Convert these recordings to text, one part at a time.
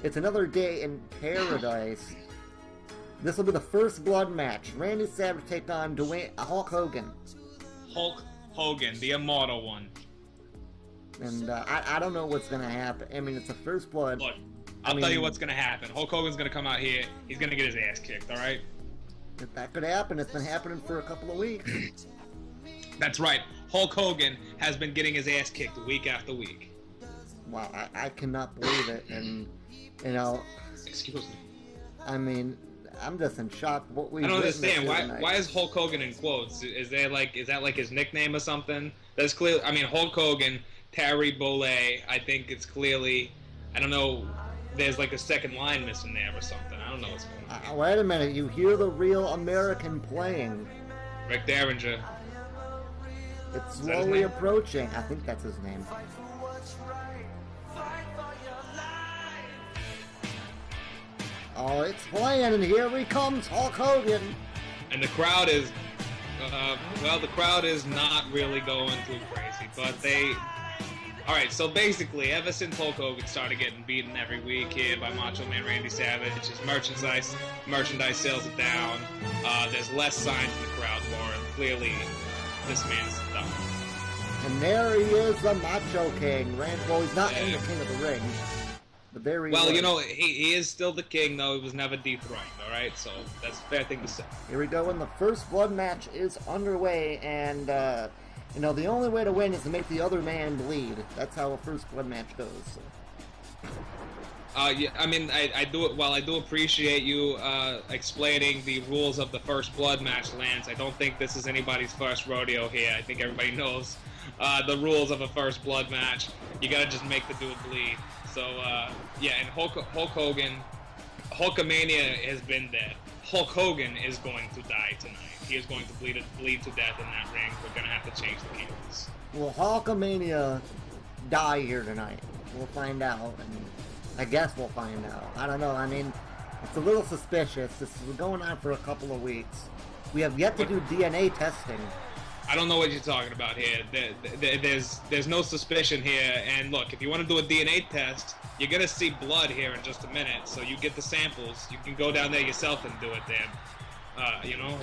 It's another day in paradise. This will be the first blood match. Randy Savage take on Hulk Hogan. Hulk Hogan, the immortal one. And I don't know what's going to happen. I mean, it's the first blood. Look, I'll tell you what's going to happen. Hulk Hogan's going to come out here. He's going to get his ass kicked, alright? If that could happen, it's been happening for a couple of weeks. That's right. Hulk Hogan has been getting his ass kicked week after week. Wow, I cannot believe it. And, you know... Excuse me. I mean... I'm just in shock. What we I don't understand why is Hulk Hogan in quotes? Is that like his nickname or something? That's clear. I mean, Hulk Hogan, Terry Bollea. I think it's clearly. I don't know. There's like a second line missing there or something. I don't know what's going on. Wait a minute. You hear the real American playing? Rick Derringer. It's slowly approaching. I think that's his name. Oh, it's playing, and here he comes, Hulk Hogan. And the crowd is, well, the crowd is not really going too crazy, but they... Alright, so basically, ever since Hulk Hogan started getting beaten every week here by Macho Man Randy Savage, his merchandise sales are down, there's less signs in the crowd for him. Clearly, this man's done. And there he is, the Macho King. Well, he's not in the King of the Ring. But there he well, you know, he is still the king, though. He was never dethroned, alright? So, that's a fair thing to say. Here we go, and the first blood match is underway, and, you know, the only way to win is to make the other man bleed. That's how a first blood match goes. So. Yeah, I mean, I do appreciate you, explaining the rules of the first blood match, Lance. I don't think this is anybody's first rodeo here. I think everybody knows, the rules of a first blood match. You gotta just make the dude bleed. So, yeah, and Hulk Hogan, Hulkamania has been dead. Hulk Hogan is going to die tonight. He is going to bleed to death in that ring. We're going to have to change the cameras. Will Hulkamania die here tonight? We'll find out, and I guess we'll find out. I don't know, I mean, it's a little suspicious. This is going on for a couple of weeks. We have yet to do DNA testing. I don't know what you're talking about here. There's no suspicion here. And look, if you want to do a DNA test, you're gonna see blood here in just a minute. So you get the samples. You can go down there yourself and do it. Then, you know,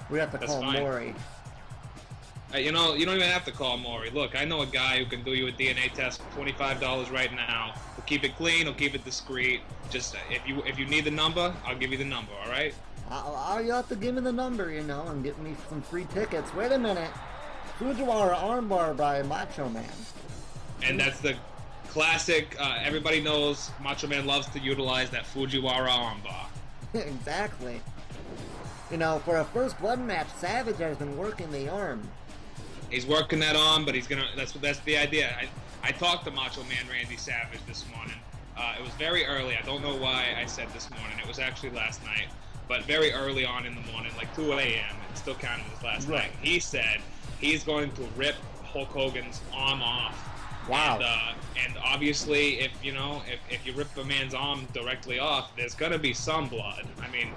we have to call fine. Maury. You know, you don't even have to call Maury. Look, I know a guy who can do you a DNA test for $25 right now. He'll keep it clean. He'll keep it discreet. Just if you need the number, I'll give you the number. All right. You have to give me the number, you know, and get me some free tickets. Wait a minute. Fujiwara armbar by Macho Man. And that's the classic, everybody knows Macho Man loves to utilize that Fujiwara armbar. Exactly. You know, for a first blood match, Savage has been working the arm. He's working that arm, but he's gonna, that's the idea. I talked to Macho Man Randy Savage this morning. It was very early. I don't know why I said this morning. It was actually last night. But very early on in the morning, like 2 a.m., it still counted as last night, he said he's going to rip Hulk Hogan's arm off. Wow. And obviously, if you rip a man's arm directly off, there's going to be some blood. I mean,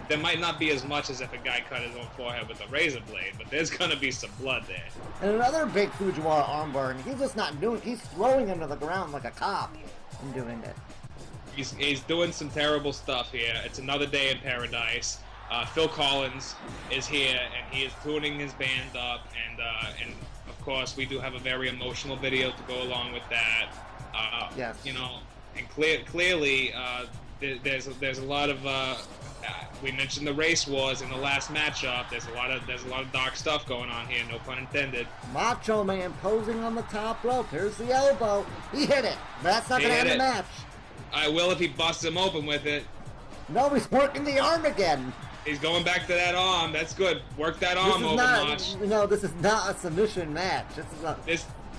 there might not be as much as if a guy cut his own forehead with a razor blade, but there's going to be some blood there. And another big Fujiwara armbar, and he's just not doing, he's throwing him to the ground like a cop and doing it. He's doing some terrible stuff here. It's another day in paradise. Phil Collins is here, and he is tuning his band up, and of course we do have a very emotional video to go along with that. Yes. You know, and clearly there's a lot of we mentioned the race wars in the last matchup. There's a lot of dark stuff going on here. No pun intended. Macho Man posing on the top rope. Here's the elbow. He hit it. That's not going to end the match. I will if he busts him open with it. No, he's working the arm again. He's going back to that arm. That's good. Work that arm over, Mosh. No, this is not a submission match. This is a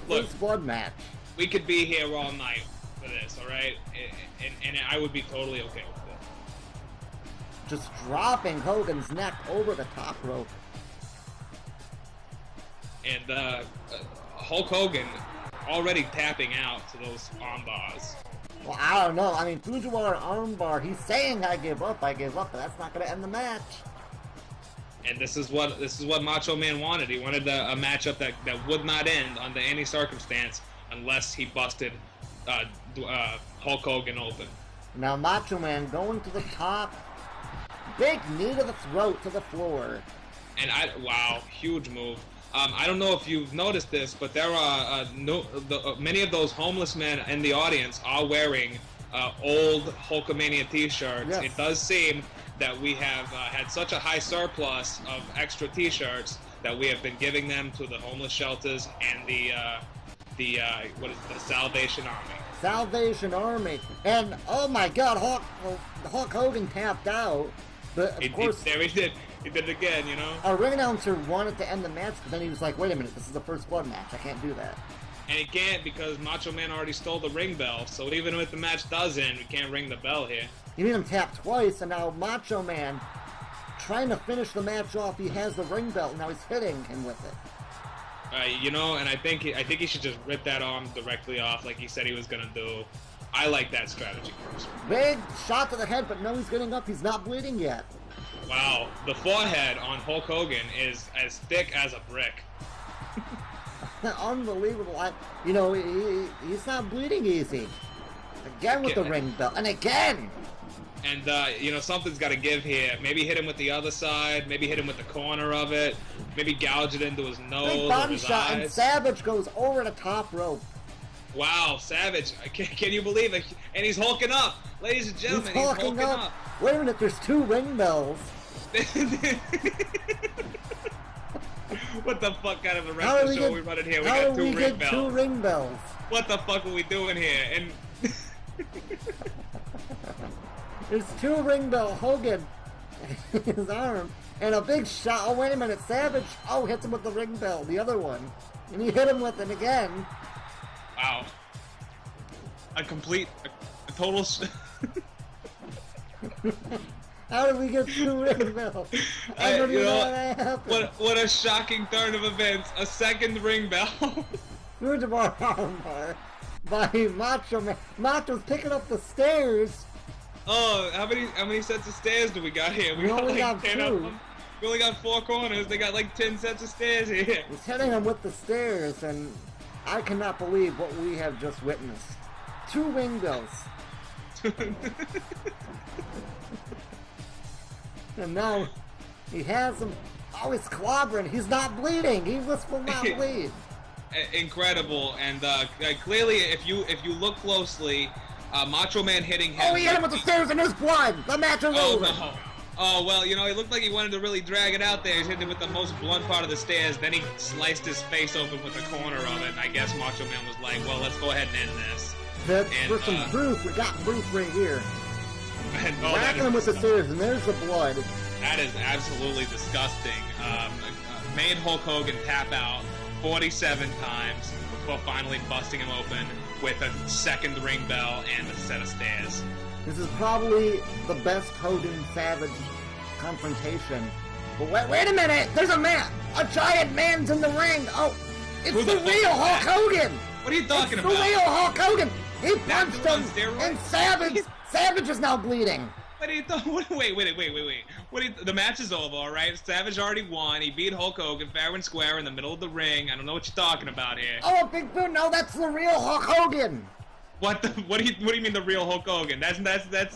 first blood match. We could be here all night for this, all right? And I would be totally okay with it. Just dropping Hogan's neck over the top rope. And Hulk Hogan already tapping out to those arm bars. Well, I don't know. I mean, Fujiwara armbar, he's saying I give up, but that's not going to end the match. And this is what Macho Man wanted. He wanted a matchup that would not end under any circumstance unless he busted Hulk Hogan open. Now Macho Man going to the top. Big knee to the throat to the floor. And wow, huge move. I don't know if you've noticed this, but there are many of those homeless men in the audience are wearing old Hulkamania T-shirts. Yes. It does seem that we have had such a high surplus of extra T-shirts that we have been giving them to the homeless shelters and the Salvation Army. Salvation Army. And oh my God, Hulk Hogan tapped out. But of course, there he did. He did it again, you know? Our ring announcer wanted to end the match, but then he was like, wait a minute, this is the first blood match. I can't do that. And he can't because Macho Man already stole the ring bell, so even if the match does end, we can't ring the bell here. You made him tap twice, and now Macho Man, trying to finish the match off, he has the ring bell, and now he's hitting him with it. You know, and I think he should just rip that arm directly off like he said he was going to do. I like that strategy. Big shot to the head, but no, he's getting up. He's not bleeding yet. Wow, the forehead on Hulk Hogan is as thick as a brick. Unbelievable. You know, he's not bleeding easy. Again with the ring bell, and again! And, you know, something's got to give here. Maybe hit him with the other side, maybe hit him with the corner of it, maybe gouge it into his nose. Big body or his shot, eyes. and Savage goes over the top rope. Wow, Savage, can you believe it? And he's hulking up. Ladies and gentlemen, he's hulking up. Wait a minute, there's two ring bells. What the fuck kind of a wrestling show we running here? We got two ring bells. Two ring bells. What the fuck are we doing here? And there's two ring bell. Hogan, his arm, and a big shot. Oh wait a minute, Savage. Oh, hits him with the ring bell. The other one, and he hit him with it again. Wow. A total. How did we get two ring bells? I don't even know how that happened. What a shocking turn of events. A second ring bell. Through the armbar by Macho Man. Macho's picking up the stairs. Oh, how many sets of stairs do we got here? We only got 10 two. of them. We only got 4 corners. They got like 10 sets of stairs here. He's hitting him with the stairs, and I cannot believe what we have just witnessed. Two ring bells. And now he has him. Oh, he's clobbering. He's not bleeding. He will not bleed. Incredible. And clearly, if you look closely, Macho Man hitting him. Oh, he hit him with the stairs and there's blood. The match is over. No. Oh, well, you know, it looked like he wanted to really drag it out there. He's hitting him with the most blunt part of the stairs. Then he sliced his face open with the corner of it. And I guess Macho Man was like, well, let's go ahead and end this. For some proof, we got proof right here. Whacking him with the stairs, and there's the blood. That is absolutely disgusting. Made Hulk Hogan tap out 47 times before finally busting him open with a second ring bell and a set of stairs. This is probably the best Hogan-Savage confrontation. But wait a minute! There's a man! A giant man's in the ring! Oh, it's the real Hulk Hogan! What are you talking about? It's the real Hulk Hogan! He punched him, and Savage is now bleeding. What are you wait. The match is over, all right? Savage already won. He beat Hulk Hogan fair and square in the middle of the ring. I don't know what you're talking about here. Oh, big boot! No, that's the real Hulk Hogan. What do you mean the real Hulk Hogan? That's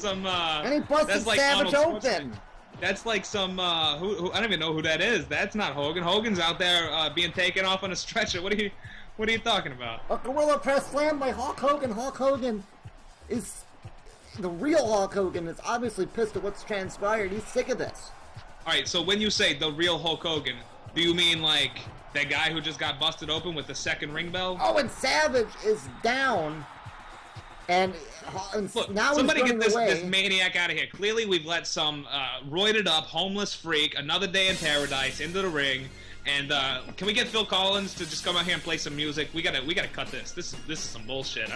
some And he busted Savage open. That's like some who I don't even know who that is. That's not Hogan. Hogan's out there being taken off on a stretcher. What are you talking about? A gorilla press slam by Hulk Hogan. Hulk Hogan is the real Hulk Hogan. Is obviously pissed at what's transpired. He's sick of this. All right. So when you say the real Hulk Hogan, do you mean like that guy who just got busted open with the second ring bell? Oh, and Savage is down. And look, now somebody he's get this away. maniac out of here. Clearly, we've let some roided up homeless freak, another day in paradise, into the ring. And can we get Phil Collins to just come out here and play some music? We gotta cut this. This is some bullshit.